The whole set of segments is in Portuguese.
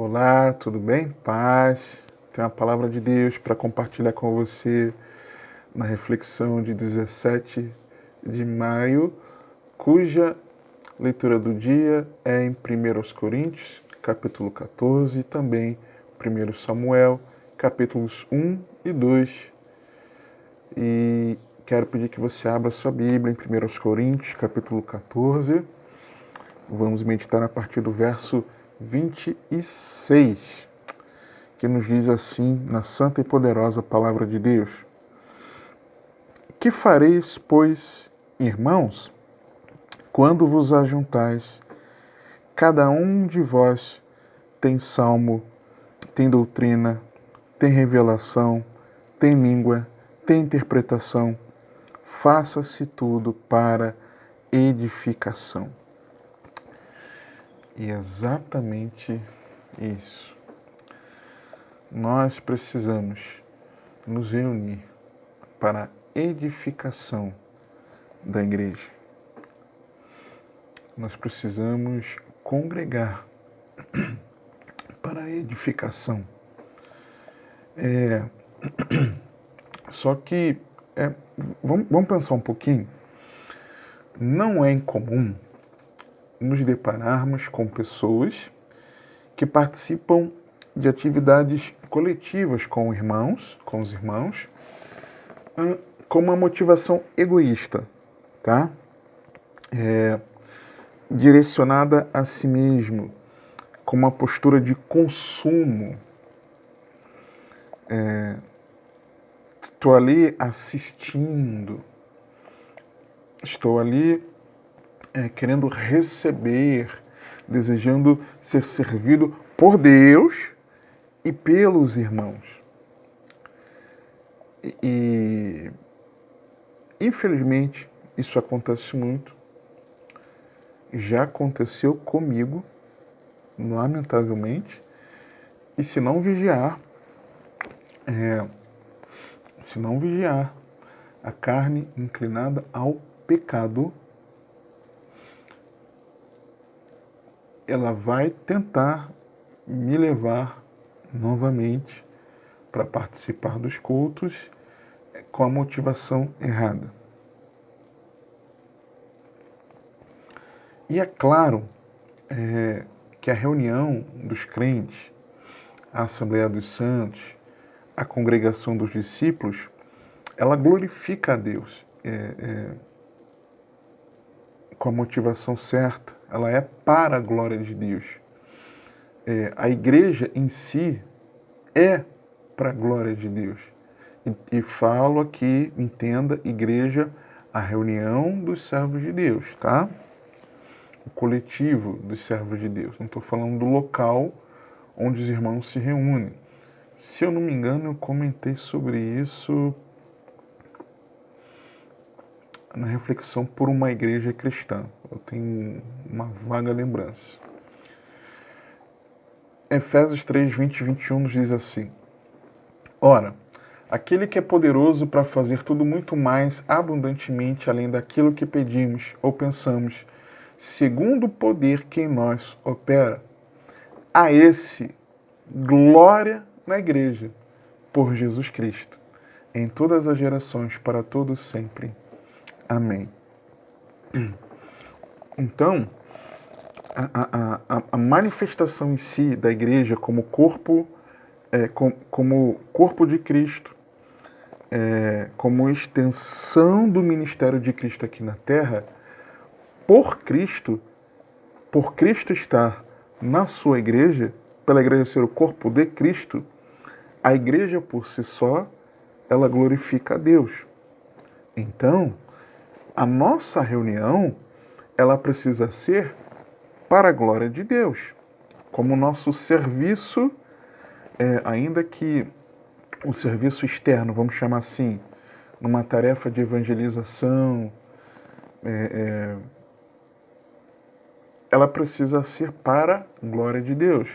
Olá, tudo bem? Paz. Tenho uma palavra de Deus para compartilhar com você na reflexão de 17 de maio, cuja leitura do dia é em 1 Coríntios, capítulo 14, e também 1 Samuel, capítulos 1 e 2. E quero pedir que você abra sua Bíblia em 1 Coríntios, capítulo 14. Vamos meditar a partir do verso 26, que nos diz assim, na santa e poderosa palavra de Deus: Que fareis, pois, irmãos, quando vos ajuntais? Cada um de vós tem salmo, tem doutrina, tem revelação, tem língua, tem interpretação. Faça-se tudo para edificação. E exatamente isso. Nós precisamos nos reunir para a edificação da igreja. Nós precisamos congregar para a edificação. Só que, vamos pensar um pouquinho. Não é incomum nos depararmos com pessoas que participam de atividades coletivas com os irmãos, com uma motivação egoísta, tá? Direcionada a si mesmo, com uma postura de consumo. Estou ali assistindo, estou ali querendo receber, desejando ser servido por Deus e pelos irmãos. E infelizmente isso acontece muito. Já aconteceu comigo, lamentavelmente. E se não vigiar, a carne inclinada ao pecado, ela vai tentar me levar novamente para participar dos cultos com a motivação errada. E é claro que a reunião dos crentes, a Assembleia dos Santos, a congregação dos discípulos, ela glorifica a Deus com a motivação certa. Ela é para a glória de Deus. A igreja em si é para a glória de Deus. E falo aqui, entenda, igreja, a reunião dos servos de Deus, tá? O coletivo dos servos de Deus. Não estou falando do local onde os irmãos se reúnem. Se eu não me engano, eu comentei sobre isso na reflexão por uma igreja cristã. Eu tenho uma vaga lembrança. Efésios 3, 20 e 21 nos diz assim: Ora, aquele que é poderoso para fazer tudo muito mais abundantemente além daquilo que pedimos ou pensamos, segundo o poder que em nós opera, a esse glória na igreja, por Jesus Cristo, em todas as gerações, para todos sempre. Amém. Então, a manifestação em si da igreja como corpo, como corpo de Cristo, como extensão do ministério de Cristo aqui na Terra, por Cristo estar na sua igreja, pela igreja ser o corpo de Cristo, a igreja por si só, ela glorifica a Deus. Então, a nossa reunião, ela precisa ser para a glória de Deus, como nosso serviço, ainda que o serviço externo, vamos chamar assim, numa tarefa de evangelização, ela precisa ser para a glória de Deus.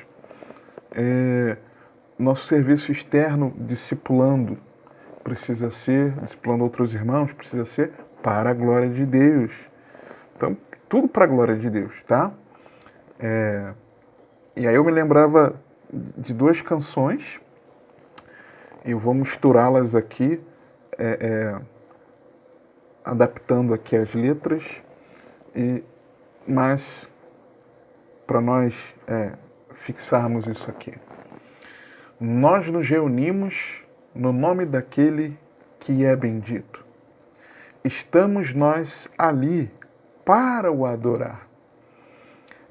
Nosso serviço externo, discipulando outros irmãos, precisa ser para a glória de Deus. Então, tudo para a glória de Deus, tá? E aí eu me lembrava de duas canções. Eu vou misturá-las aqui, adaptando aqui as letras, mas para nós fixarmos isso aqui. Nós nos reunimos no nome daquele que é bendito. Estamos nós ali para o adorar.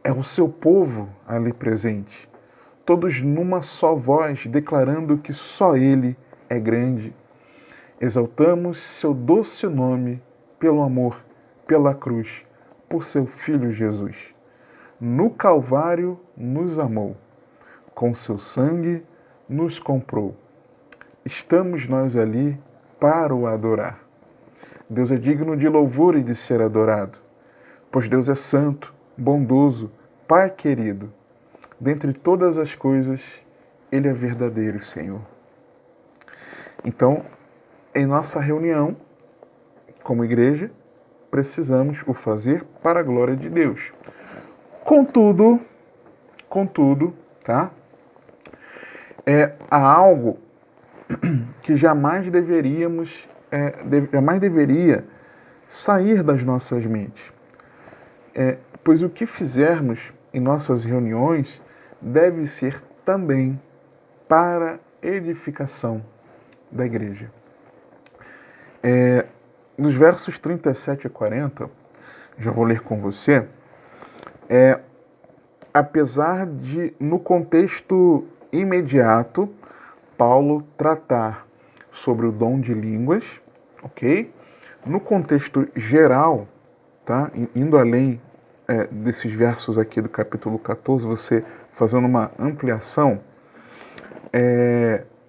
É o seu povo ali presente, todos numa só voz, declarando que só Ele é grande. Exaltamos seu doce nome pelo amor, pela cruz, por seu Filho Jesus. No Calvário nos amou, com seu sangue nos comprou. Estamos nós ali para o adorar. Deus é digno de louvor e de ser adorado, pois Deus é santo, bondoso, Pai querido. Dentre todas as coisas, Ele é verdadeiro, Senhor. Então, em nossa reunião, como igreja, precisamos o fazer para a glória de Deus. Contudo, tá? Há algo que jamais deveria sair das nossas mentes. Pois o que fizermos em nossas reuniões deve ser também para edificação da igreja. Nos versos 37 a 40, já vou ler com você, apesar de, no contexto imediato, Paulo tratar sobre o dom de línguas, ok? No contexto geral, tá? Indo além desses versos aqui do capítulo 14, você fazendo uma ampliação,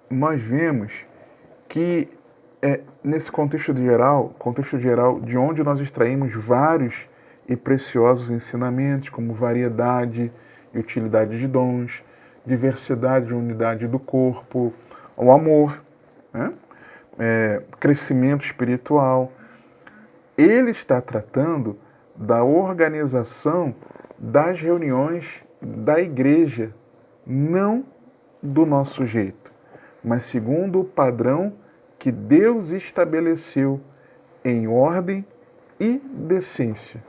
nós vemos que nesse contexto geral, de onde nós extraímos vários e preciosos ensinamentos, como variedade e utilidade de dons, diversidade e unidade do corpo, o amor, né? Crescimento espiritual. Ele está tratando da organização das reuniões da igreja, não do nosso jeito, mas segundo o padrão que Deus estabeleceu em ordem e decência.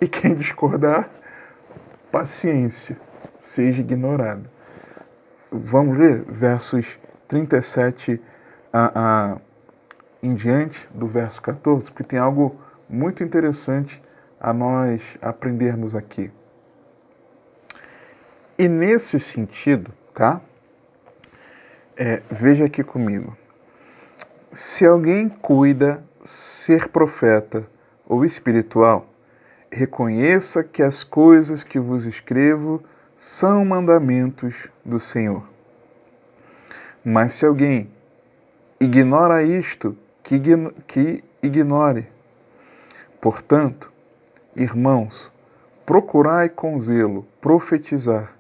E quem discordar, paciência, seja ignorado. Vamos ler versos 37 em diante do verso 14, porque tem algo muito interessante a nós aprendermos aqui. E nesse sentido, tá? Veja aqui comigo. Se alguém cuida ser profeta ou espiritual, reconheça que as coisas que vos escrevo são mandamentos do Senhor. Mas se alguém ignora isto, que ignore. Portanto, irmãos, procurai com zelo profetizar,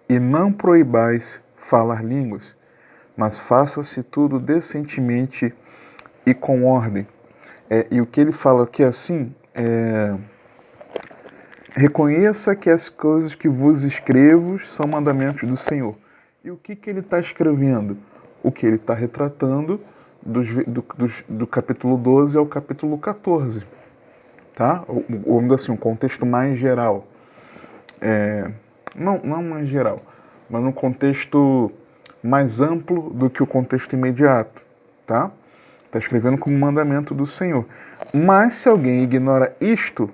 e não proibais falar línguas, mas faça-se tudo decentemente e com ordem. E o que ele fala aqui assim, reconheça que as coisas que vos escrevo são mandamentos do Senhor. E o que ele está escrevendo? O que ele está retratando do capítulo 12 ao capítulo 14. Tá? Vamos dizer assim, um contexto mais geral. Não mais geral, mas um contexto mais amplo do que o contexto imediato. Tá? Está escrevendo como mandamento do Senhor. Mas se alguém ignora isto,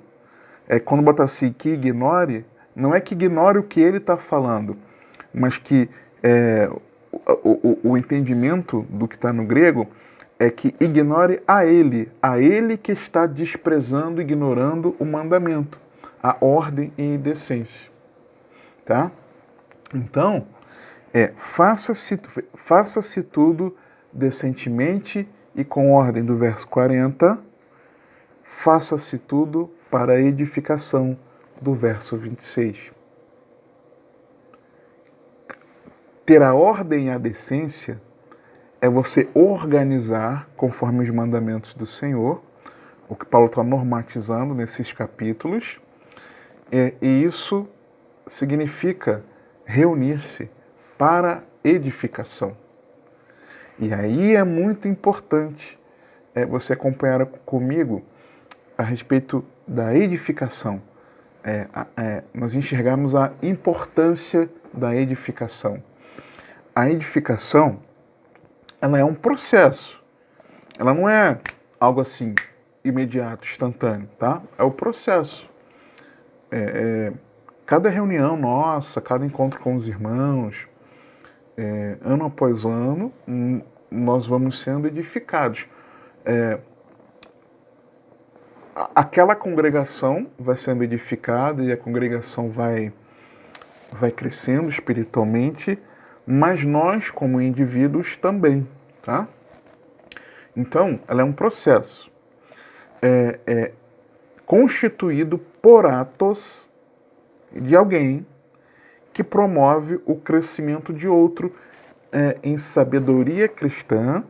quando bota assim, que ignore, não é que ignore o que ele está falando, mas que o entendimento do que está no grego é que ignore a ele que está desprezando, ignorando o mandamento, a ordem e decência. Tá? Então, faça-se tudo decentemente e com ordem, do verso 40, faça-se tudo para a edificação, do verso 26. Ter a ordem e a decência é você organizar conforme os mandamentos do Senhor, o que Paulo está normatizando nesses capítulos, e isso significa reunir-se para edificação. E aí é muito importante você acompanhar comigo a respeito da edificação. Nós enxergamos a importância da edificação. A edificação, ela é um processo. Ela não é algo assim, imediato, instantâneo, tá? É o processo. Cada reunião nossa, cada encontro com os irmãos, ano após ano, nós vamos sendo edificados. Aquela congregação vai sendo edificada e a congregação vai crescendo espiritualmente, mas nós, como indivíduos, também, tá? Então, ela é um processo constituído por atos de alguém que promove o crescimento de outro em sabedoria cristã,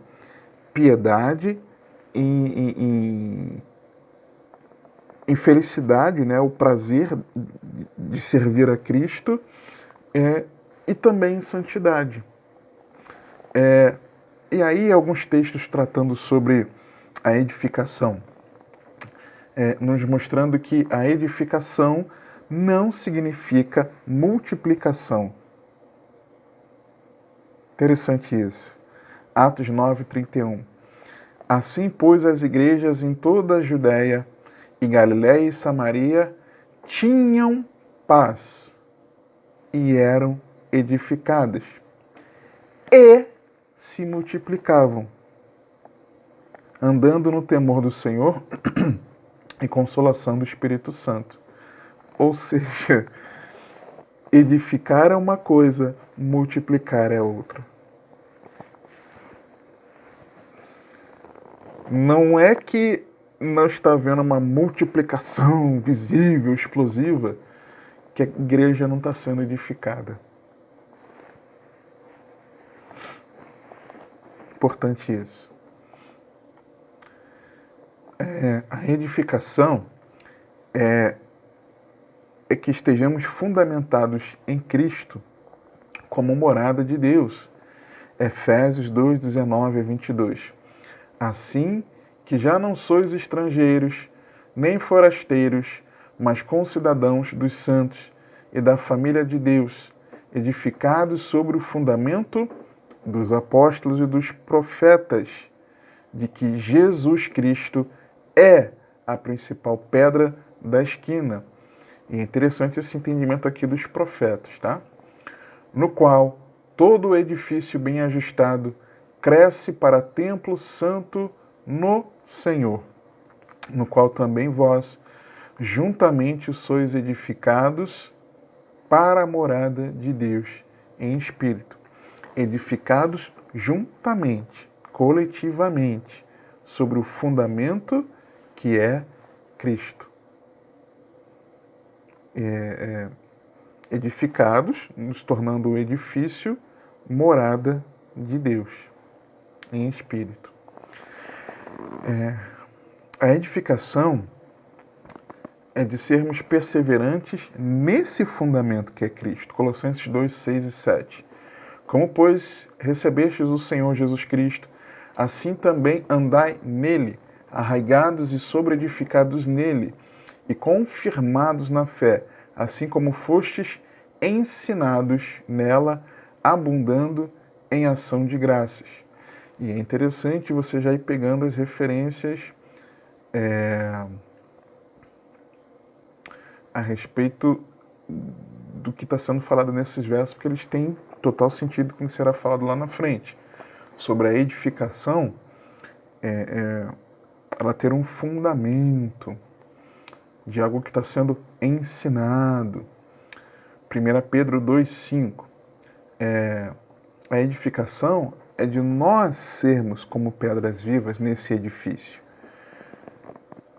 piedade, em felicidade, né, o prazer de servir a Cristo, e também em santidade. E aí alguns textos tratando sobre a edificação, nos mostrando que a edificação não significa multiplicação. Interessante isso. Atos 9:31. Assim, pois, as igrejas em toda a Judéia e Galiléia e Samaria tinham paz e eram edificadas e se multiplicavam, andando no temor do Senhor e consolação do Espírito Santo. Ou seja, edificar é uma coisa, multiplicar é outra. Não é que não está havendo uma multiplicação visível, explosiva, que a igreja não está sendo edificada. Importante isso. A edificação é que estejamos fundamentados em Cristo como morada de Deus. Efésios 2:19-22. Assim que já não sois estrangeiros, nem forasteiros, mas concidadãos dos santos e da família de Deus, edificados sobre o fundamento dos apóstolos e dos profetas, de que Jesus Cristo é a principal pedra da esquina. E é interessante esse entendimento aqui dos profetas, tá? No qual todo o edifício bem ajustado cresce para templo santo no Senhor, no qual também vós, juntamente sois edificados para a morada de Deus em espírito. Edificados juntamente, coletivamente, sobre o fundamento que é Cristo. Edificados, nos tornando o edifício, morada de Deus em espírito. A edificação é de sermos perseverantes nesse fundamento que é Cristo. Colossenses 2:6-7. Como, pois, recebestes o Senhor Jesus Cristo, assim também andai nele, arraigados e sobreedificados nele, e confirmados na fé, assim como fostes ensinados nela, abundando em ação de graças. E é interessante você já ir pegando as referências a respeito do que está sendo falado nesses versos, porque eles têm total sentido com o que será falado lá na frente. Sobre a edificação, ela ter um fundamento de algo que está sendo ensinado. 1 Pedro 2:5. A edificação é de nós sermos como pedras vivas nesse edifício.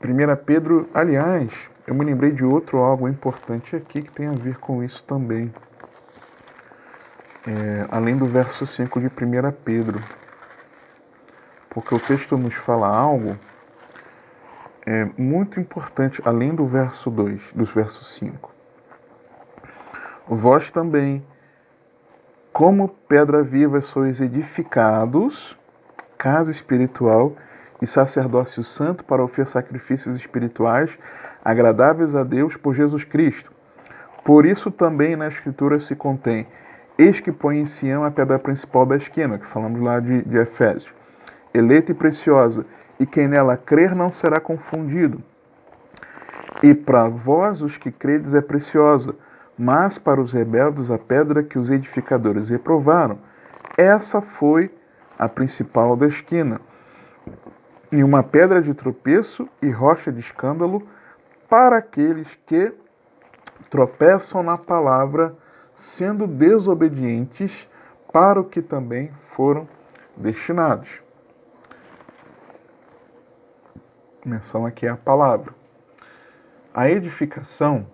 1 Pedro, aliás, eu me lembrei de outro algo importante aqui que tem a ver com isso também. Além do verso 5 de 1 Pedro. Porque o texto nos fala algo muito importante, além do verso 2, do verso 5. Vós também, Como pedra viva sois edificados, casa espiritual e sacerdócio santo para oferecer sacrifícios espirituais agradáveis a Deus por Jesus Cristo. Por isso também na Escritura se contém: eis que põe em Sião a pedra principal da esquina, que falamos lá de Efésios, eleita e preciosa, e quem nela crer não será confundido. E para vós, os que credes, é preciosa, mas para os rebeldes a pedra que os edificadores reprovaram, essa foi a principal da esquina, e uma pedra de tropeço e rocha de escândalo para aqueles que tropeçam na palavra, sendo desobedientes para o que também foram destinados. Menção aqui à palavra. A edificação,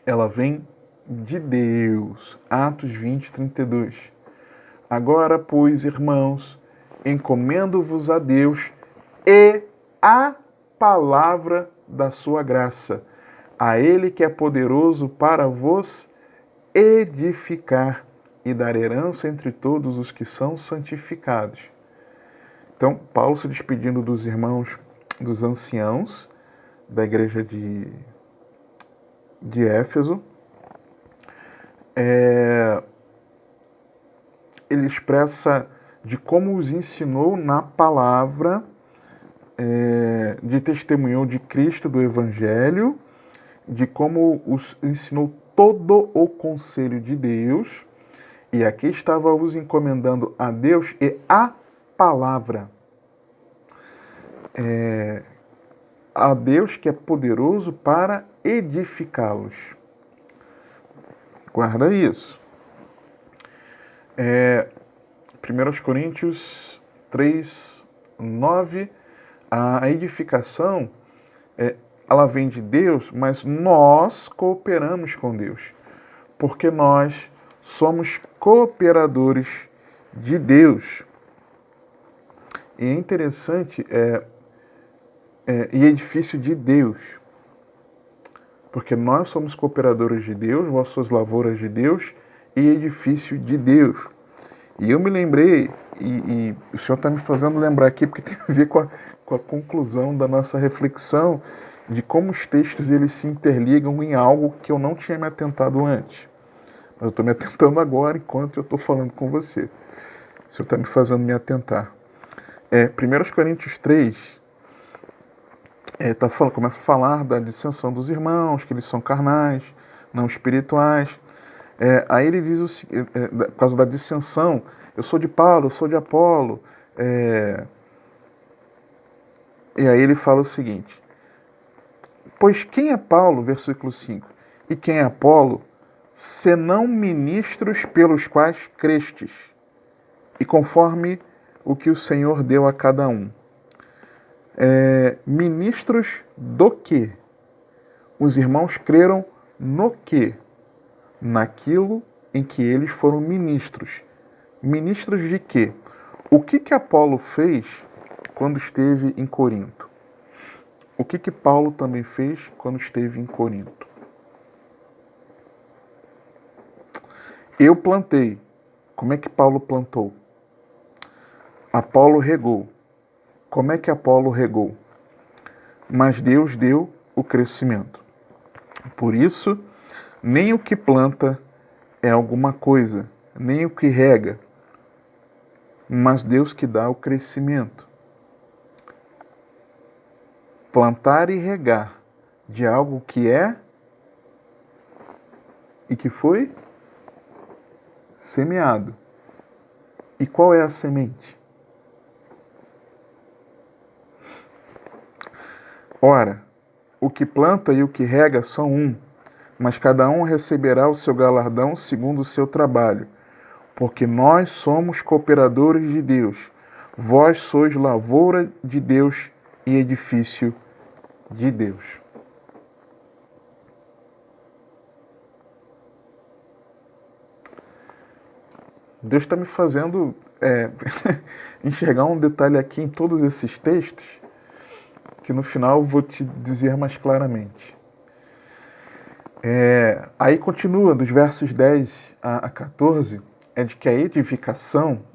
ela vem de Deus. Atos 20, 32. Agora, pois, irmãos, encomendo-vos a Deus e a palavra da sua graça, a Ele que é poderoso para vos edificar e dar herança entre todos os que são santificados. Então, Paulo se despedindo dos irmãos, dos anciãos da igreja de Éfeso, ele expressa de como os ensinou na palavra, de testemunhou de Cristo, do Evangelho, de como os ensinou todo o conselho de Deus, e aqui estava os encomendando a Deus e a palavra. A Deus que é poderoso para edificá-los. Guarda isso. 1 Coríntios 3, 9, a edificação, ela vem de Deus, mas nós cooperamos com Deus, porque nós somos cooperadores de Deus. E é interessante, e edifício de Deus, porque nós somos cooperadores de Deus, vós sois lavouras de Deus e edifício de Deus. E eu me lembrei, e o Senhor está me fazendo lembrar aqui, porque tem a ver com a conclusão da nossa reflexão, de como os textos eles se interligam em algo que eu não tinha me atentado antes. Mas eu estou me atentando agora, enquanto eu estou falando com você. O Senhor está me fazendo me atentar. 1 Coríntios 3, começa a falar da dissensão dos irmãos, que eles são carnais, não espirituais. Aí ele diz, por causa da dissensão, eu sou de Paulo, eu sou de Apolo. E aí ele fala o seguinte: pois quem é Paulo, versículo 5, e quem é Apolo, senão ministros pelos quais crestes, e conforme o que o Senhor deu a cada um. Ministros do quê? Os irmãos creram no quê? Naquilo em que eles foram ministros. Ministros de quê? O que Apolo fez quando esteve em Corinto? O que Paulo também fez quando esteve em Corinto? Eu plantei. Como é que Paulo plantou? Apolo regou. Como é que Apolo regou? Mas Deus deu o crescimento. Por isso, nem o que planta é alguma coisa, nem o que rega, mas Deus que dá o crescimento. Plantar e regar de algo que é e que foi semeado. E qual é a semente? Ora, o que planta e o que rega são um, mas cada um receberá o seu galardão segundo o seu trabalho. Porque nós somos cooperadores de Deus. Vós sois lavoura de Deus e edifício de Deus. Deus está me fazendo enxergar um detalhe aqui em todos esses textos, que no final eu vou te dizer mais claramente. Aí continua, dos versos 10 a 14, é de que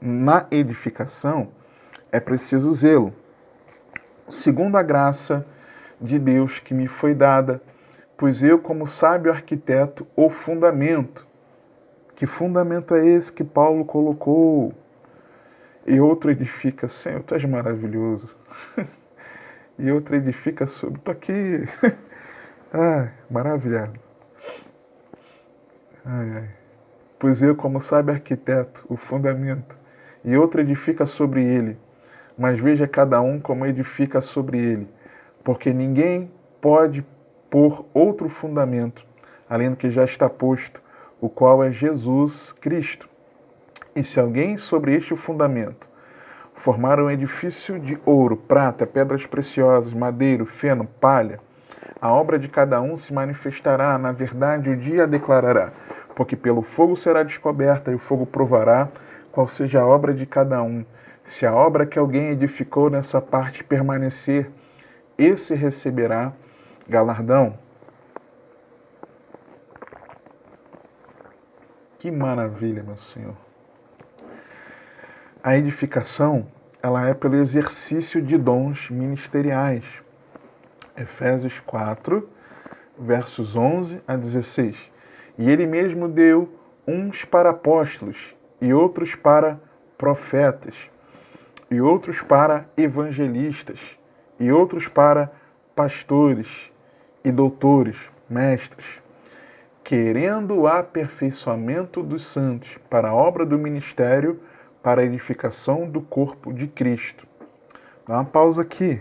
na edificação, é preciso zelo. Segundo a graça de Deus que me foi dada, pois eu, como sábio arquiteto, o fundamento. Que fundamento é esse que Paulo colocou? E outro edifica, Senhor, tu és maravilhoso. E outro edifica sobre, tô aqui. Maravilhado. Pois eu, como sábio arquiteto, o fundamento. E outro edifica sobre ele. Mas veja cada um como edifica sobre ele. Porque ninguém pode pôr outro fundamento, além do que já está posto, o qual é Jesus Cristo. E se alguém sobre este fundamento formar um edifício de ouro, prata, pedras preciosas, madeiro, feno, palha, a obra de cada um se manifestará, na verdade o dia a declarará, porque pelo fogo será descoberta e o fogo provará qual seja a obra de cada um. Se a obra que alguém edificou nessa parte permanecer, esse receberá galardão. Que maravilha, meu Senhor. A edificação, ela é pelo exercício de dons ministeriais. Efésios 4, versos 11 a 16. E ele mesmo deu uns para apóstolos, e outros para profetas, e outros para evangelistas, e outros para pastores e doutores, mestres, querendo o aperfeiçoamento dos santos para a obra do ministério, para a edificação do corpo de Cristo. Dá uma pausa aqui.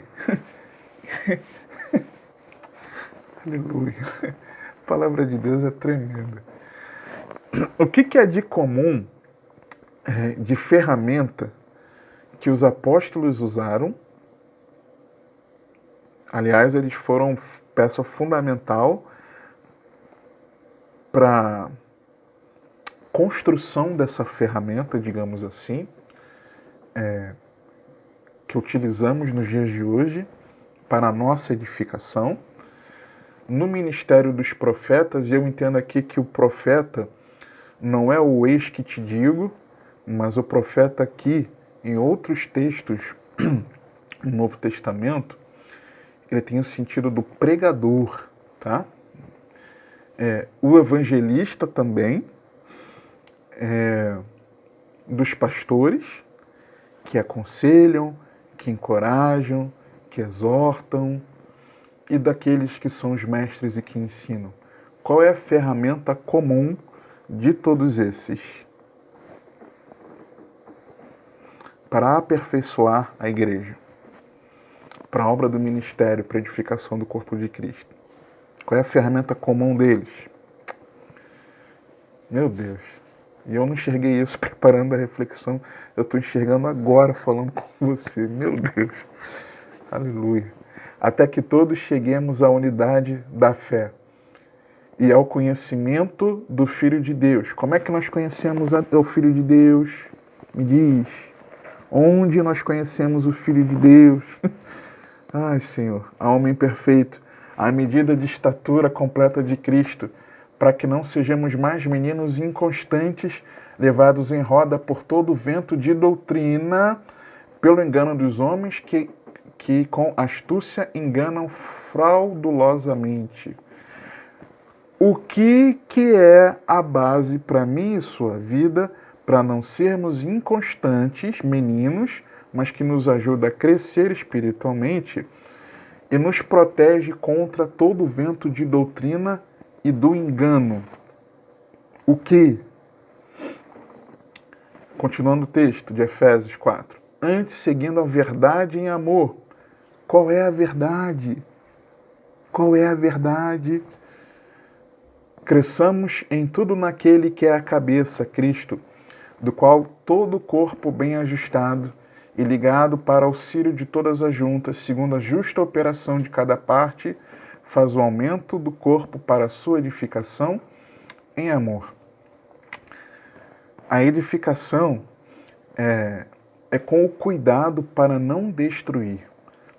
Aleluia. A palavra de Deus é tremenda. O que é de comum, de ferramenta, que os apóstolos usaram? Aliás, eles foram peça fundamental para construção dessa ferramenta, digamos assim, que utilizamos nos dias de hoje para a nossa edificação. No ministério dos profetas, e eu entendo aqui que o profeta não é o eis que te digo, mas o profeta aqui, em outros textos no Novo Testamento, ele tem o sentido do pregador, tá? O evangelista também, dos pastores, que aconselham, que encorajam, que exortam, e daqueles que são os mestres e que ensinam. Qual é a ferramenta comum de todos esses? Para aperfeiçoar a igreja, para a obra do ministério, para a edificação do corpo de Cristo. Qual é a ferramenta comum deles? Meu Deus. E eu não enxerguei isso preparando a reflexão. Eu estou enxergando agora falando com você. Meu Deus. Aleluia. Até que todos cheguemos à unidade da fé e ao conhecimento do Filho de Deus. Como é que nós conhecemos o Filho de Deus? Me diz. Onde nós conhecemos o Filho de Deus? Ai, Senhor, a homem perfeito, à medida de estatura completa de Cristo, para que não sejamos mais meninos inconstantes, levados em roda por todo o vento de doutrina, pelo engano dos homens que com astúcia enganam fraudulosamente. O que é a base para mim e sua vida, para não sermos inconstantes, meninos, mas que nos ajuda a crescer espiritualmente e nos protege contra todo o vento de doutrina e do engano? O que? Continuando o texto de Efésios 4. Antes, seguindo a verdade em amor. Qual é a verdade? Qual é a verdade? Cresçamos em tudo naquele que é a cabeça, Cristo, do qual todo o corpo bem ajustado e ligado para auxílio de todas as juntas, segundo a justa operação de cada parte, faz o aumento do corpo para a sua edificação em amor. A edificação é com o cuidado para não destruir.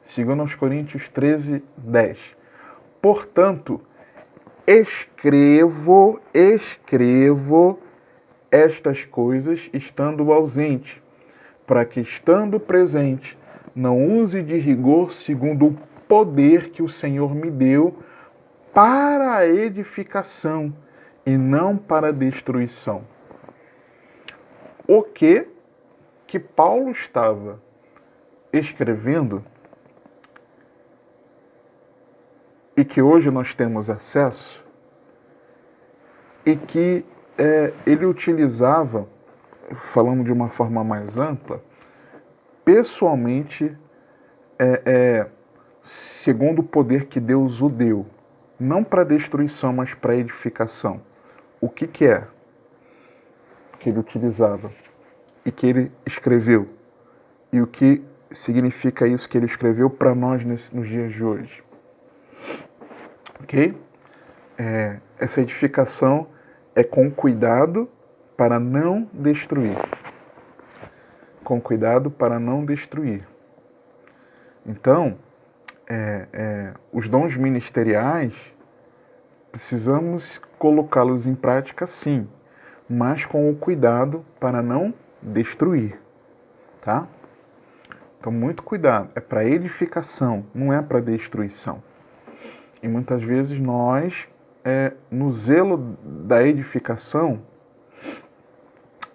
Segundo aos Coríntios 13, 10. Portanto, escrevo estas coisas estando ausente, para que, estando presente, não use de rigor segundo o poder que o Senhor me deu para a edificação e não para a destruição. O que Paulo estava escrevendo e que hoje nós temos acesso e que ele utilizava, falando de uma forma mais ampla, pessoalmente, segundo o poder que Deus o deu, não para destruição, mas para edificação. O que é que ele utilizava e que ele escreveu? E o que significa isso que ele escreveu para nós nos dias de hoje? Ok? Essa edificação é com cuidado para não destruir. Com cuidado para não destruir. Então, os dons ministeriais, precisamos colocá-los em prática sim, mas com o cuidado para não destruir. Tá? Então, muito cuidado. É para edificação, não é para destruição. E muitas vezes nós, no zelo da edificação,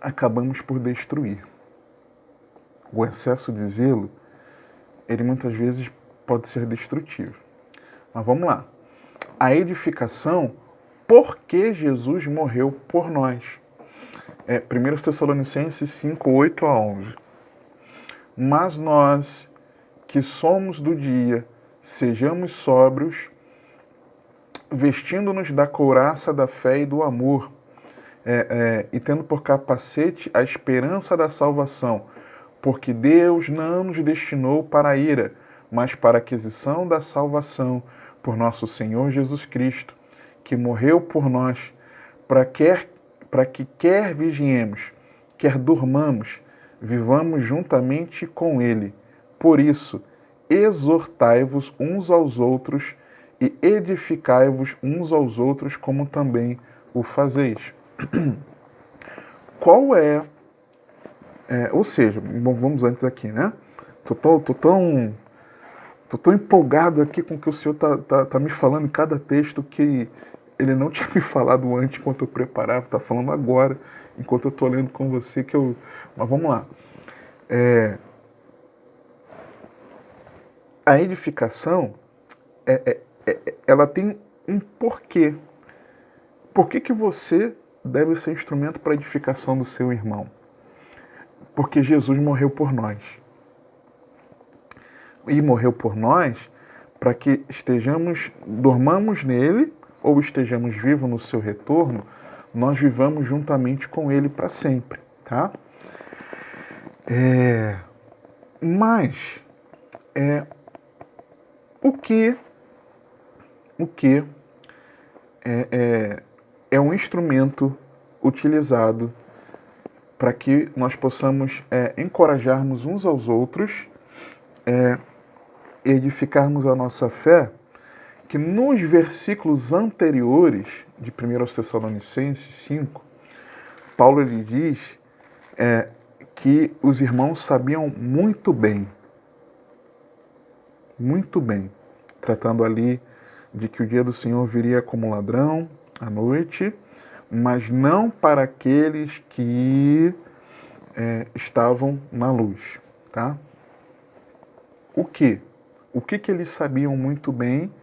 acabamos por destruir. O excesso de zelo, ele muitas vezes pode ser destrutivo. Mas vamos lá. A edificação, porque Jesus morreu por nós. 1 Tessalonicenses 5, 8 a 11. Mas nós, que somos do dia, sejamos sóbrios, vestindo-nos da couraça da fé e do amor, e tendo por capacete a esperança da salvação, porque Deus não nos destinou para a ira, mas para a aquisição da salvação por nosso Senhor Jesus Cristo, que morreu por nós, para que quer vigiemos, quer durmamos, vivamos juntamente com Ele. Por isso, exortai-vos uns aos outros e edificai-vos uns aos outros, como também o fazeis. Qual ou seja, vamos antes aqui, né? Tô tão empolgado aqui com o que o Senhor tá me falando em cada texto que ele não tinha me falado antes, enquanto eu preparava, tá falando agora, enquanto eu tô lendo com você, mas vamos lá. A edificação, ela tem um porquê. Por que você deve ser instrumento para a edificação do seu irmão? Porque Jesus morreu por nós. E morreu por nós para que dormamos nele, ou estejamos vivos no seu retorno, nós vivamos juntamente com ele para sempre, tá? Mas, o que é um instrumento utilizado para que nós possamos encorajarmos uns aos outros, edificarmos a nossa fé, que nos versículos anteriores de 1 Tessalonicenses 5, Paulo ele diz que os irmãos sabiam muito bem, tratando ali de que o dia do Senhor viria como ladrão à noite, mas não para aqueles que estavam na luz, tá? O que eles sabiam muito bem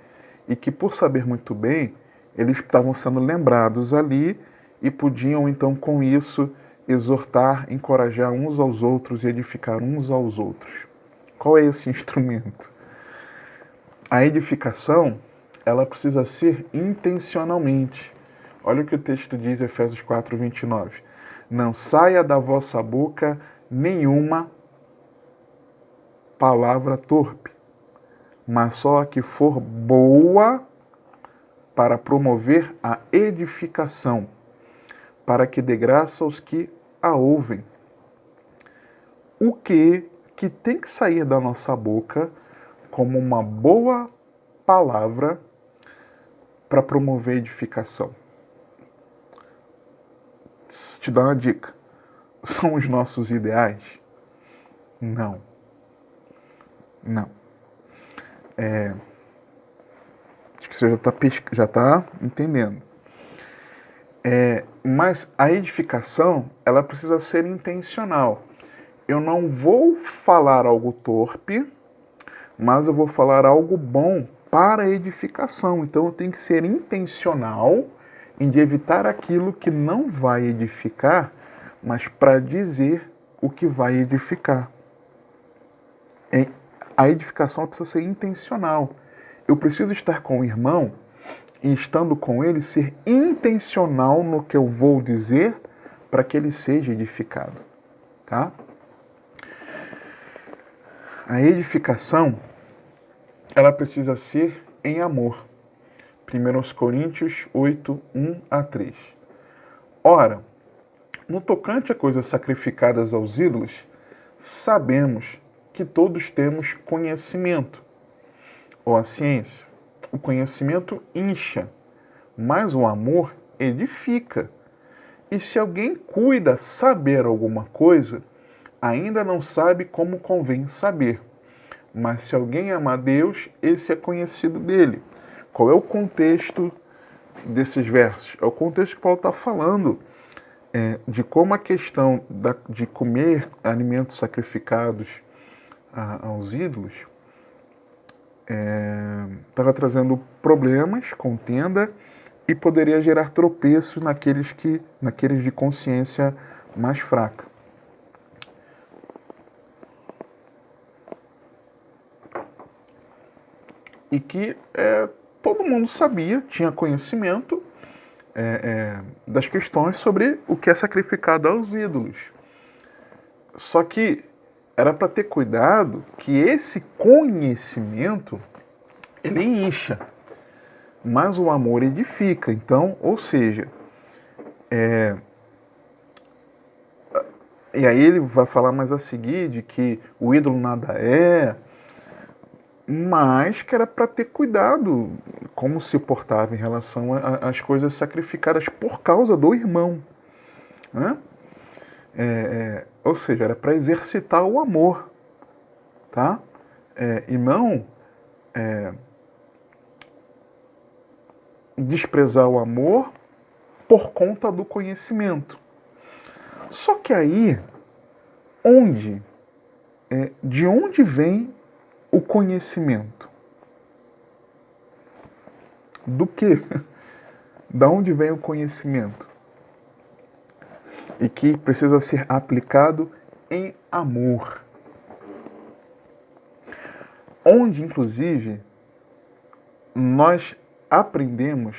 e que, por saber muito bem, eles estavam sendo lembrados ali e podiam, então, com isso, exortar, encorajar uns aos outros e edificar uns aos outros. Qual é esse instrumento? A edificação, ela precisa ser intencionalmente. Olha o que o texto diz, Efésios 4, 29. Não saia da vossa boca nenhuma palavra torpe, mas só a que for boa para promover a edificação, para que dê graça aos que a ouvem. O que tem que sair da nossa boca como uma boa palavra para promover edificação? te dar uma dica. São os nossos ideais? Não. Não. Acho que você já está entendendo. Mas a edificação, ela precisa ser intencional. Eu não vou falar algo torpe, mas eu vou falar algo bom para a edificação. Então eu tenho que ser intencional em de evitar aquilo que não vai edificar, mas para dizer o que vai edificar. A edificação precisa ser intencional. Eu preciso estar com o irmão e, estando com ele, ser intencional no que eu vou dizer para que ele seja edificado. Tá? A edificação, ela precisa ser em amor. 1 Coríntios 8, 1 a 3. Ora, no tocante a coisas sacrificadas aos ídolos, sabemos que todos temos conhecimento, ou a ciência. O conhecimento incha, mas o amor edifica. E se alguém cuida saber alguma coisa, ainda não sabe como convém saber. Mas se alguém ama a Deus, esse é conhecido dele. Qual é o contexto desses versos? É o contexto que Paulo está falando de como a questão de comer alimentos sacrificados aos ídolos estava trazendo problemas, contenda, e poderia gerar tropeços naqueles de consciência mais fraca. E que todo mundo sabia, tinha conhecimento das questões sobre o que é sacrificado aos ídolos. Só que era para ter cuidado que esse conhecimento ele incha, mas o amor edifica. Então, ou seja, e aí ele vai falar mais a seguir de que o ídolo nada é, mas que era para ter cuidado como se portava em relação às coisas sacrificadas por causa do irmão, né? Ou seja, era para exercitar o amor, tá? E não desprezar o amor por conta do conhecimento. Só que aí, de onde vem o conhecimento? Do quê? Da onde vem o conhecimento? E que precisa ser aplicado em amor. Onde, inclusive, nós aprendemos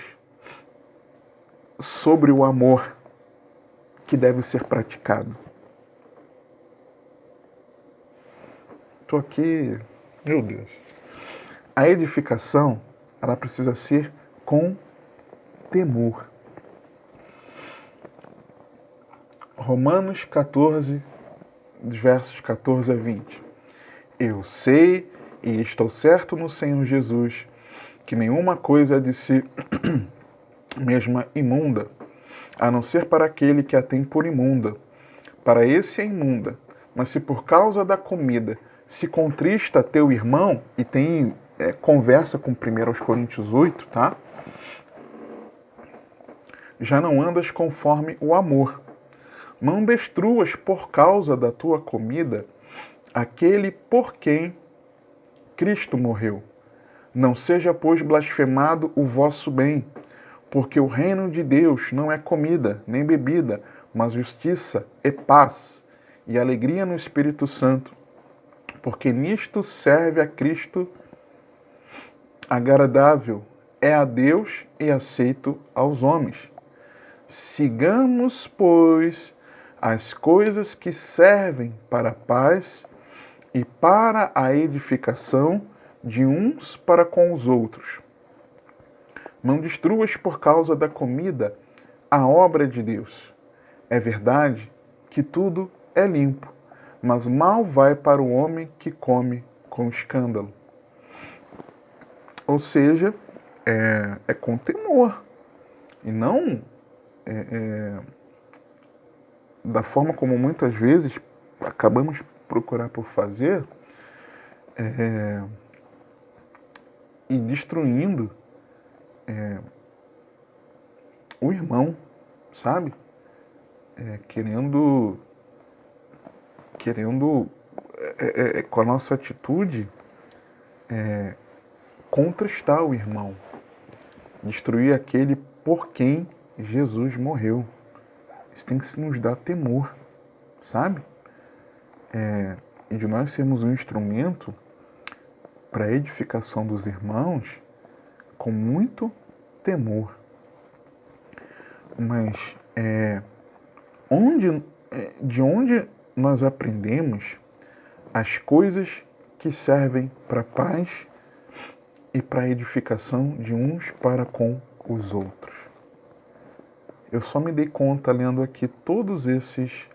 sobre o amor que deve ser praticado. Estou aqui, meu Deus. A edificação, ela precisa ser com temor. Romanos 14, versos 14 a 20. Eu sei e estou certo no Senhor Jesus que nenhuma coisa é de si mesma imunda, a não ser para aquele que a tem por imunda. Para esse é imunda. Mas se por causa da comida se contrista teu irmão, e tem conversa com 1 Coríntios 8, tá? Já não andas conforme o amor. Não destruas por causa da tua comida aquele por quem Cristo morreu. Não seja, pois, blasfemado o vosso bem, porque o reino de Deus não é comida, nem bebida, mas justiça e paz, e alegria no Espírito Santo, porque nisto serve a Cristo agradável, é a Deus e aceito aos homens. Sigamos, pois, as coisas que servem para a paz e para a edificação de uns para com os outros. Não destruas por causa da comida a obra de Deus. É verdade que tudo é limpo, mas mal vai para o homem que come com escândalo. Ou seja, é com temor, e não da forma como muitas vezes acabamos procurar por fazer, e destruindo o irmão, sabe? Querendo com a nossa atitude contristar o irmão, destruir aquele por quem Jesus morreu. Isso tem que nos dar temor, sabe? E de nós sermos um instrumento para a edificação dos irmãos com muito temor. Mas de onde nós aprendemos as coisas que servem para a paz e para a edificação de uns para com os outros? Eu só me dei conta lendo aqui todos esses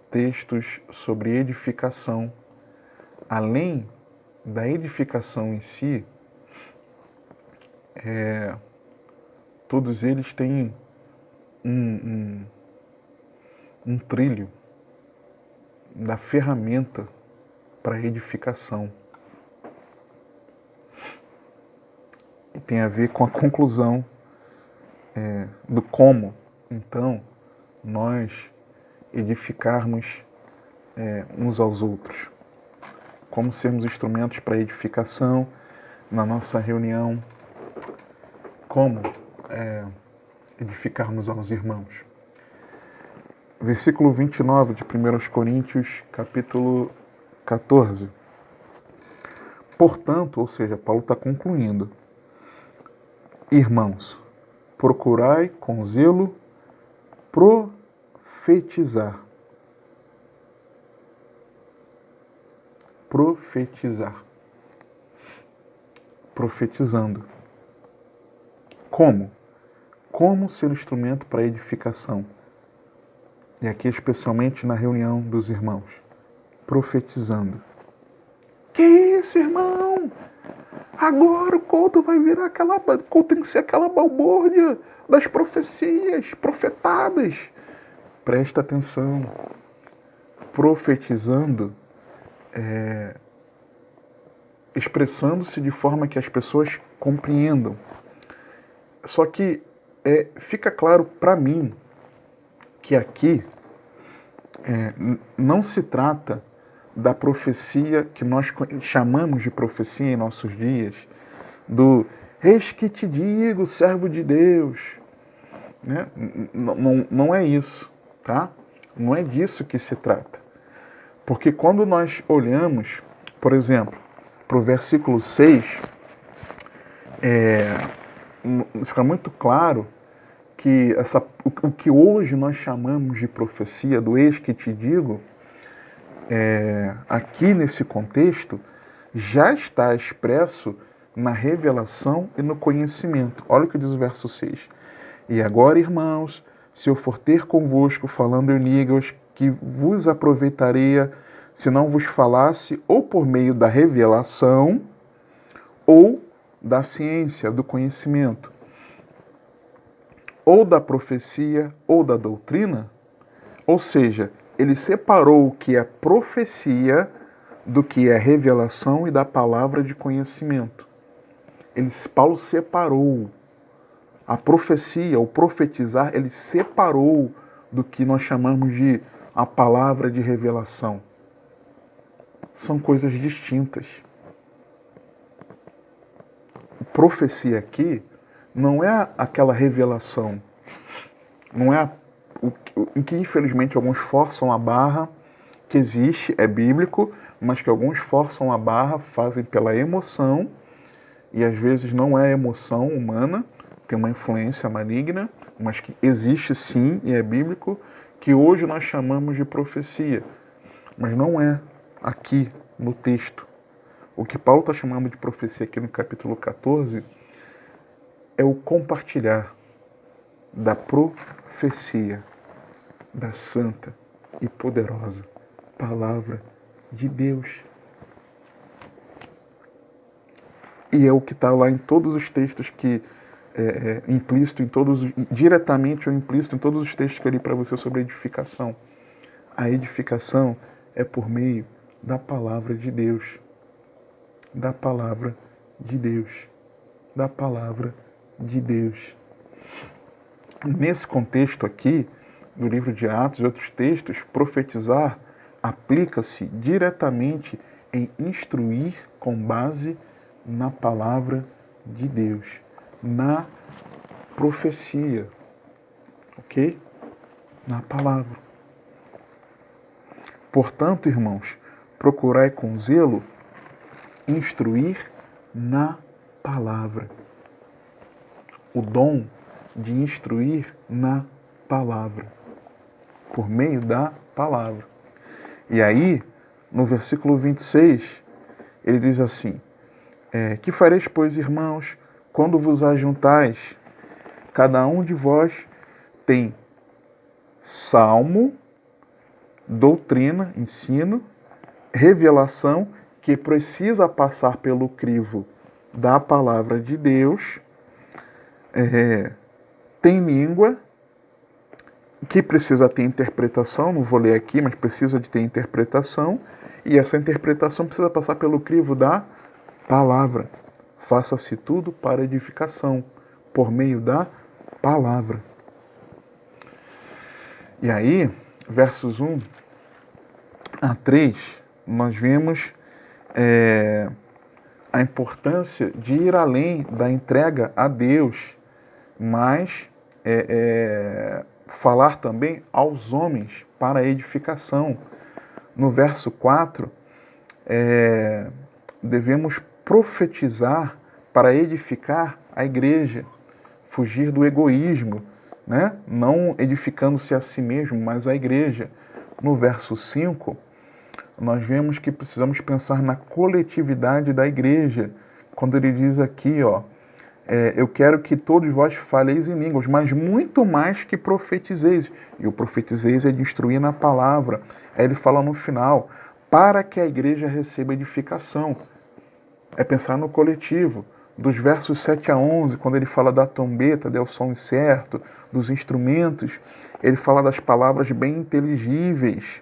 textos sobre edificação, além da edificação em si, todos eles têm um trilho da ferramenta para edificação. E tem a ver com a conclusão do como, então, nós edificarmos uns aos outros. Como sermos instrumentos para edificação na nossa reunião. Como edificarmos aos irmãos. Versículo 29 de 1 Coríntios, capítulo 14. Portanto, ou seja, Paulo está concluindo. Irmãos, procurai com zelo profetizar. Profetizar. Profetizando. Como? Como ser um instrumento para edificação? E aqui especialmente na reunião dos irmãos. Profetizando. Que isso, irmão? Agora o culto vai virar tem que ser aquela balbúrdia das profecias profetadas. Presta atenção. Profetizando, expressando-se de forma que as pessoas compreendam. Só que fica claro para mim que aqui não se trata da profecia que nós chamamos de profecia em nossos dias, do eis que te digo, servo de Deus. Né? Não é isso, tá? Não é disso que se trata. Porque quando nós olhamos, por exemplo, para o versículo 6, fica muito claro que o que hoje nós chamamos de profecia, do eis que te digo, aqui nesse contexto, já está expresso na revelação e no conhecimento. Olha o que diz o verso 6. E agora, irmãos, se eu for ter convosco falando em línguas, que vos aproveitaria se não vos falasse ou por meio da revelação ou da ciência, do conhecimento, ou da profecia ou da doutrina? Ou seja, ele separou o que é profecia do que é revelação e da palavra de conhecimento. Paulo separou a profecia, o profetizar, ele separou do que nós chamamos de a palavra de revelação. São coisas distintas. Profecia aqui não é aquela revelação, não é em que infelizmente alguns forçam a barra, que existe, é bíblico, mas que alguns forçam a barra, fazem pela emoção, e às vezes não é emoção humana, tem uma influência maligna, mas que existe sim e é bíblico, que hoje nós chamamos de profecia, mas não é aqui no texto. O que Paulo está chamando de profecia aqui no capítulo 14 é o compartilhar da profecia da santa e poderosa palavra de Deus. E é o que está lá em todos os textos que implícito em todos, diretamente ou implícito em todos os textos que eu li para você sobre edificação. A edificação é por meio da palavra de Deus. Da palavra de Deus. Da palavra de Deus. Nesse contexto aqui, do livro de Atos e outros textos, profetizar aplica-se diretamente em instruir com base na palavra de Deus, na profecia, ok? Na palavra. Portanto, irmãos, procurai com zelo instruir na palavra. O dom de instruir na palavra, por meio da palavra. E aí, no versículo 26, ele diz assim: que fareis, pois, irmãos, quando vos ajuntais? Cada um de vós tem salmo, doutrina, ensino, revelação, que precisa passar pelo crivo da palavra de Deus, tem língua, que precisa ter interpretação, não vou ler aqui, mas precisa de ter interpretação, e essa interpretação precisa passar pelo crivo da palavra. Faça-se tudo para edificação, por meio da palavra. E aí, versos 1 a 3, nós vemos a importância de ir além da entrega a Deus, mas falar também aos homens para a edificação. No verso 4, devemos profetizar para edificar a igreja, fugir do egoísmo, né? Não edificando-se a si mesmo, mas a igreja. No verso 5, nós vemos que precisamos pensar na coletividade da igreja, quando ele diz aqui, eu quero que todos vós faleis em línguas, mas muito mais que profetizeis. E o profetizeis é de instruir na palavra. Aí ele fala no final, para que a igreja receba edificação. É pensar no coletivo. Dos versos 7 a 11, quando ele fala da trombeta, do som certo, dos instrumentos, ele fala das palavras bem inteligíveis.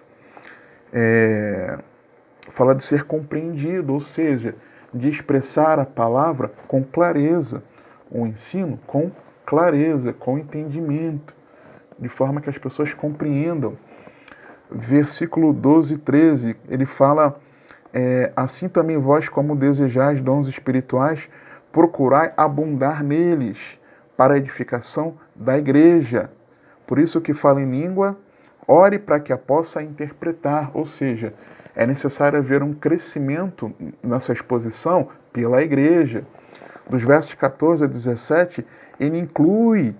Fala de ser compreendido, ou seja, de expressar a palavra com clareza, o ensino com clareza, com entendimento, de forma que as pessoas compreendam. Versículo 12 e 13, ele fala, assim também vós, como desejais dons espirituais, procurai abundar neles, para a edificação da igreja. Por isso que fala em língua, ore para que a possa interpretar, ou seja, é necessário haver um crescimento nessa exposição pela igreja. Dos versos 14 a 17, ele inclui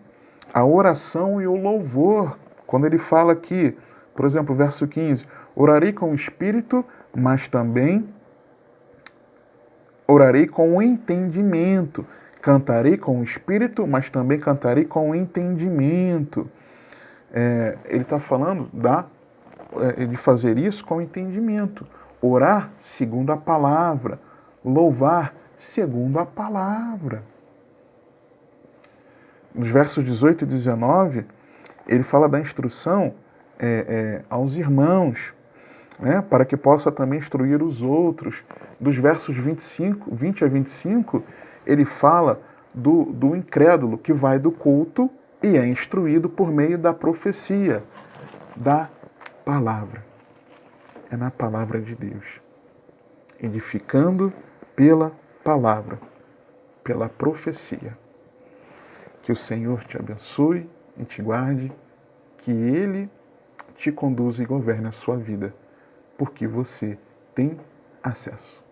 a oração e o louvor. Quando ele fala aqui, por exemplo, verso 15, orarei com o espírito, mas também orarei com o entendimento. Cantarei com o espírito, mas também cantarei com o entendimento. Ele está falando de fazer isso com entendimento. Orar segundo a palavra. Louvar segundo a palavra. Nos versos 18 e 19, ele fala da instrução aos irmãos, né, para que possa também instruir os outros. Dos versos 20 a 25, ele fala do incrédulo que vai do culto e é instruído por meio da profecia, da palavra. É na palavra de Deus. Edificando pela palavra, pela profecia. Que o Senhor te abençoe e te guarde, que Ele te conduza e governe a sua vida, porque você tem acesso.